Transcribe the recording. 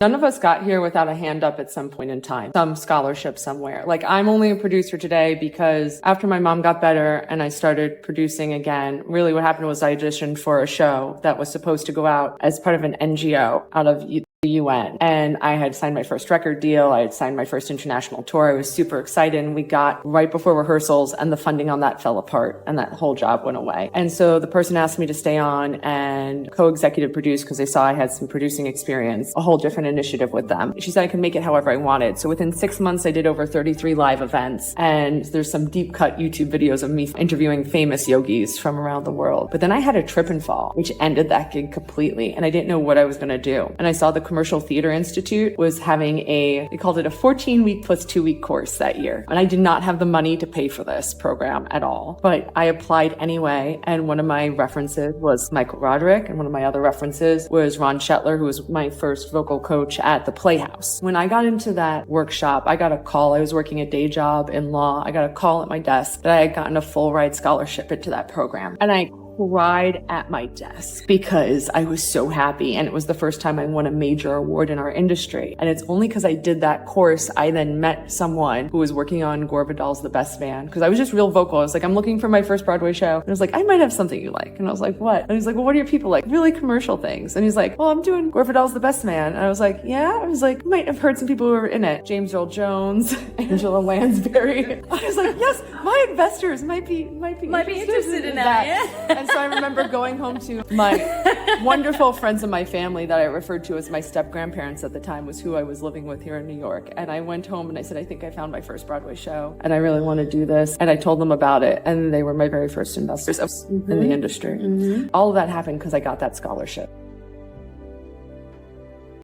None of us got here without a hand up at some point in time, some scholarship somewhere. Like, I'm only a producer today because after my mom got better and I started producing again, really what happened was I auditioned for a show that was supposed to go out as part of an NGO out of the UN. And I had signed my first record deal. I had signed my first international tour. I was super excited. And we got right before rehearsals and the funding on that fell apart and that whole job went away. And so the person asked me to stay on and co-executive produce because they saw I had some producing experience, a whole different initiative with them. She said I could make it however I wanted. So within 6 months, I did over 33 live events. And there's some deep cut YouTube videos of me interviewing famous yogis from around the world. But then I had a trip and fall, which ended that gig completely. And I didn't know what I was going to do. And I saw the Commercial Theater Institute was having they called it a 14-week plus 2-week course that year. And I did not have the money to pay for this program at all. But I applied anyway. And one of my references was Michael Roderick. And one of my other references was Ron Shetler, who was my first vocal coach at the Playhouse. When I got into that workshop, I got a call. I was working a day job in law. I got a call at my desk that I had gotten a full ride scholarship into that program. And I cried at my desk because I was so happy. And it was the first time I won a major award in our industry. And it's only because I did that course, I then met someone who was working on Gore Vidal's The Best Man. Because I was just real vocal. I was like, I'm looking for my first Broadway show. And I was like, I might have something you like. And I was like, what? And he's like, well, what are your people like? Really commercial things. And he's like, well, I'm doing Gore Vidal's The Best Man. And I was like, yeah? I was like, I might have heard some people who were in it. James Earl Jones, Angela Lansbury. I was like, yes, my investors might be interested in that. Yeah. And so I remember going home to my wonderful friends of my family that I referred to as my step-grandparents at the time was who I was living with here in New York. And I went home and I said, I think I found my first Broadway show and I really want to do this. And I told them about it. And they were my very first investors in the industry. All of that happened because I got that scholarship.